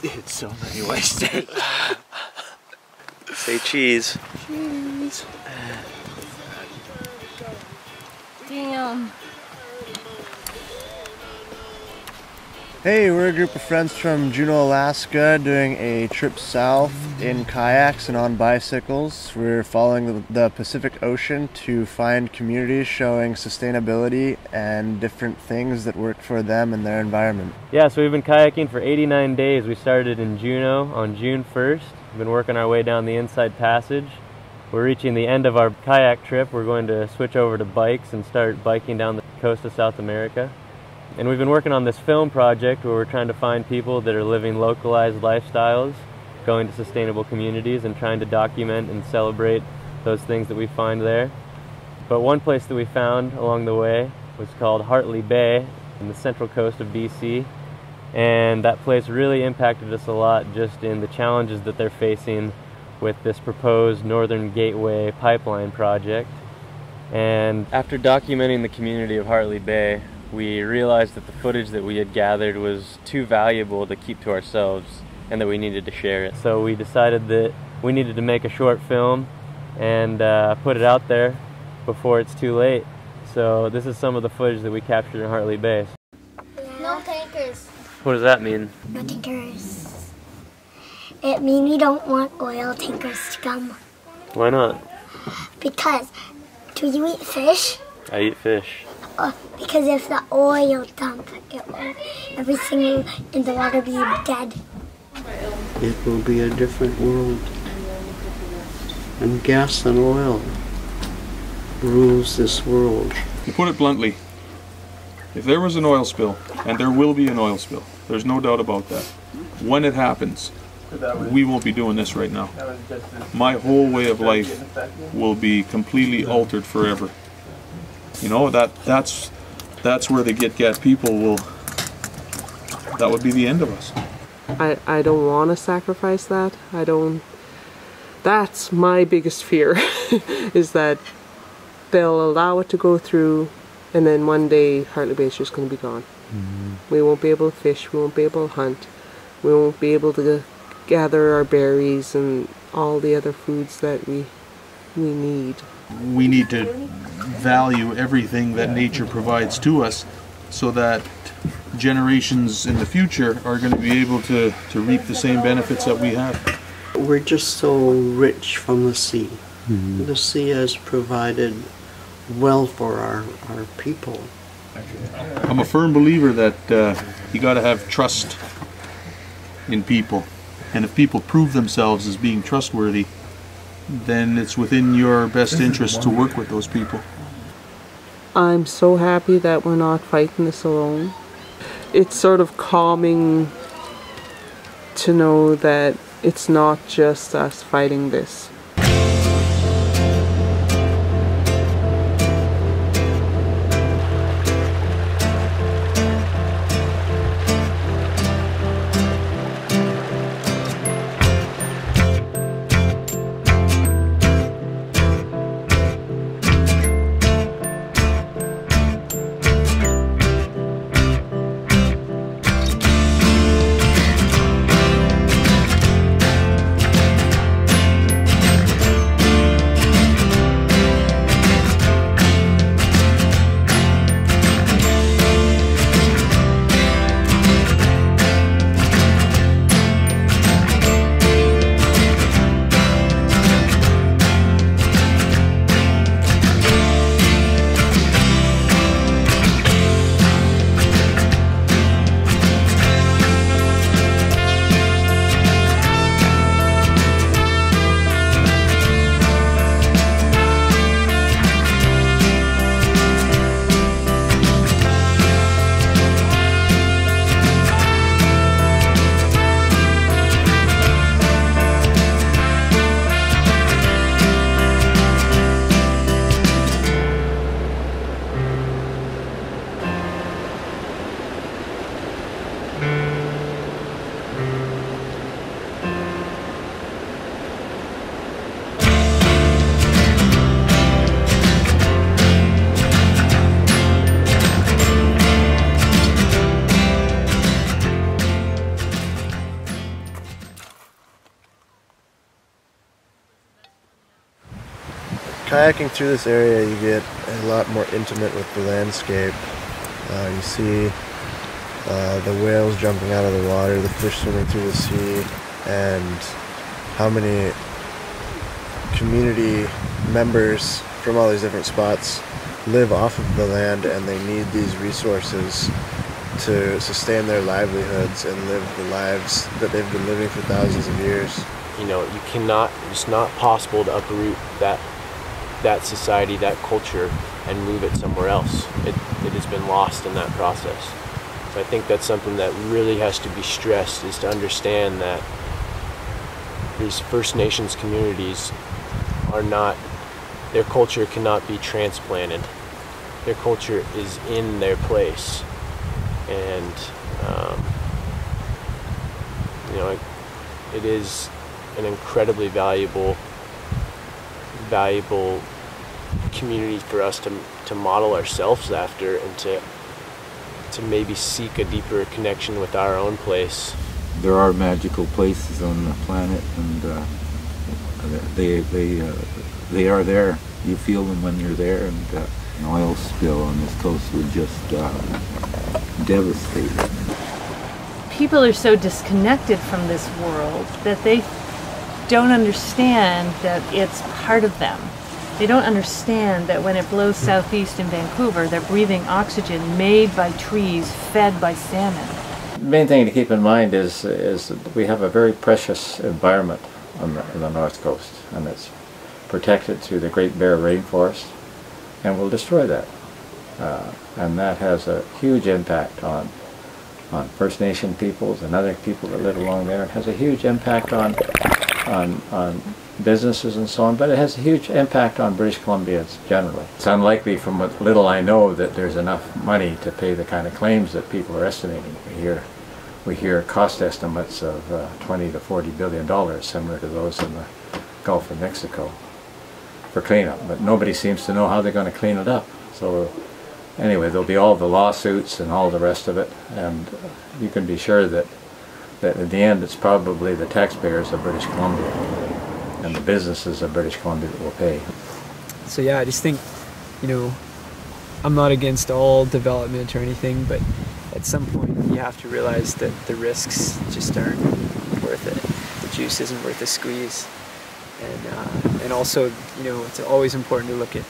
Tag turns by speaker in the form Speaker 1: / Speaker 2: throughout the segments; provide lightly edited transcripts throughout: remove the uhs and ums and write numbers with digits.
Speaker 1: It's so many wasted.
Speaker 2: Say cheese.
Speaker 1: Cheese.
Speaker 3: Damn.
Speaker 4: Hey, we're a group of friends from Juneau, Alaska doing a trip south in kayaks and on bicycles. We're following the Pacific Ocean to find communities showing sustainability and different things that work for them and their environment.
Speaker 5: Yeah, so we've been kayaking for 89 days. We started in Juneau on June 1st. We've been working our way down the Inside Passage. We're reaching the end of our kayak trip. We're going to switch over to bikes and start biking down the coast of South America. And we've been working on this film project where we're trying to find people that are living localized lifestyles, going to sustainable communities and trying to document and celebrate those things that we find there. But one place that we found along the way was called Hartley Bay in the central coast of BC. And that place really impacted us a lot just in the challenges that they're facing with this proposed Northern Gateway pipeline project. And after documenting the community of Hartley Bay, we realized that the footage that we had gathered was too valuable to keep to ourselves and that we needed to share it. So we decided that we needed to make a short film and put it out there before it's too late. So this is some of the footage that we captured in Hartley Bay.
Speaker 3: No tankers.
Speaker 5: What does that mean?
Speaker 3: No tankers. It means we don't want oil tankers to come.
Speaker 5: Why not?
Speaker 3: Because, do you eat fish?
Speaker 5: I eat fish.
Speaker 3: Because if the oil dump, everything in the water be dead.
Speaker 6: It will be a different world. And gas and oil rules this world.
Speaker 7: To put it bluntly, if there was an oil spill, and there will be an oil spill, there's no doubt about that. When it happens, we won't be doing this right now. My whole way of life will be completely altered forever. You know, that's where the gitga'at people will, that would be the end of us.
Speaker 8: I don't want to sacrifice that. That's my biggest fear, is that they'll allow it to go through and then one day Hartley Bay is just going to be gone. We won't be able to fish, we won't be able to hunt, we won't be able to gather our berries and all the other foods that we need.
Speaker 7: We need to value everything that nature provides to us so that generations in the future are going to be able to reap the same benefits that we have.
Speaker 6: We're just so rich from the sea. The sea has provided well for our people.
Speaker 7: I'm a firm believer that you got to have trust in people, and if people prove themselves as being trustworthy, then it's within your best interest to work with those people.
Speaker 8: I'm so happy that we're not fighting this alone. It's sort of calming to know that it's not just us fighting this.
Speaker 4: kayaking through this area, you get a lot more intimate with the landscape. You see the whales jumping out of the water, the fish swimming through the sea, and how many community members from all these different spots live off of the land, and they need these resources to sustain their livelihoods and live the lives that they've been living for thousands of years.
Speaker 2: You know, you cannot, it's not possible to uproot that society, that culture, and move it somewhere else. It has been lost in that process. So I think that's something that really has to be stressed, is to understand that these First Nations communities are not, their culture cannot be transplanted. Their culture is in their place. And, you know, it is an incredibly valuable community for us to model ourselves after, and to maybe seek a deeper connection with our own place.
Speaker 9: There are magical places on the planet, and they are there. You feel them when you're there, and an oil spill on this coast would just devastate it.
Speaker 10: People are so disconnected from this world that they don't understand that it's part of them. They don't understand that when it blows southeast in Vancouver, they're breathing oxygen made by trees, fed by salmon.
Speaker 11: The main thing to keep in mind is that we have a very precious environment on the north coast, and it's protected through the Great Bear Rainforest, and we'll destroy that. And that has a huge impact on First Nation peoples and other people that live along there. It has a huge impact on businesses and so on, but it has a huge impact on British Columbians generally. It's unlikely, from what little I know, that there's enough money to pay the kind of claims that people are estimating. We hear cost estimates of $20 to $40 billion, similar to those in the Gulf of Mexico, for cleanup, but nobody seems to know how they're going to clean it up. So anyway, there'll be all the lawsuits and all the rest of it, and you can be sure that in the end it's probably the taxpayers of British Columbia and the businesses of British Columbia that will pay.
Speaker 12: So yeah, I just think, you know, I'm not against all development or anything, but at some point you have to realize that the risks just aren't worth it. The juice isn't worth the squeeze. And also, you know, it's always important to look at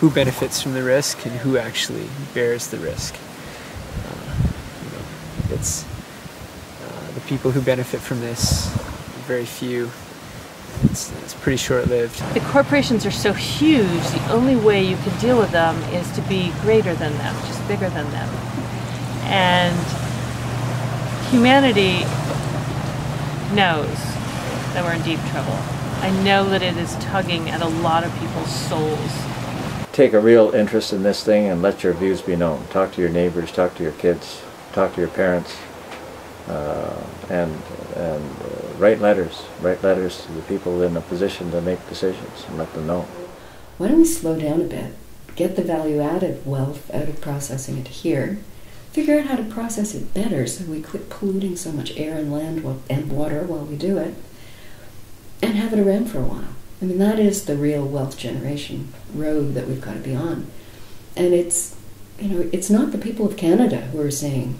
Speaker 12: who benefits from the risk and who actually bears the risk. You know, it's the people who benefit from this, very few. It's pretty short-lived.
Speaker 10: The corporations are so huge, the only way you can deal with them is to be greater than them, just bigger than them. And humanity knows that we're in deep trouble. I know that it is tugging at a lot of people's souls.
Speaker 11: Take a real interest in this thing and let your views be known. Talk to your neighbors, talk to your kids, talk to your parents, and write letters to the people in a position to make decisions and let them know.
Speaker 13: Why don't we slow down a bit, get the value-added wealth out of processing it here, figure out how to process it better so we quit polluting so much air and land and water while we do it, and have it around for a while. I mean, that is the real wealth generation road that we've got to be on. And it's, you know, it's not the people of Canada who are saying,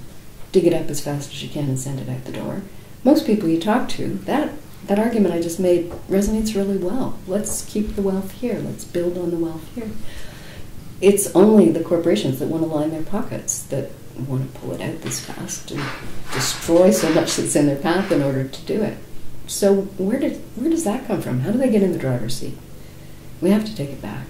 Speaker 13: dig it up as fast as you can and send it out the door. Most people you talk to, that argument I just made resonates really well. Let's keep the wealth here. Let's build on the wealth here. It's only the corporations that want to line their pockets that want to pull it out this fast and destroy so much that's in their path in order to do it. So where does that come from? How do they get in the driver's seat? We have to take it back.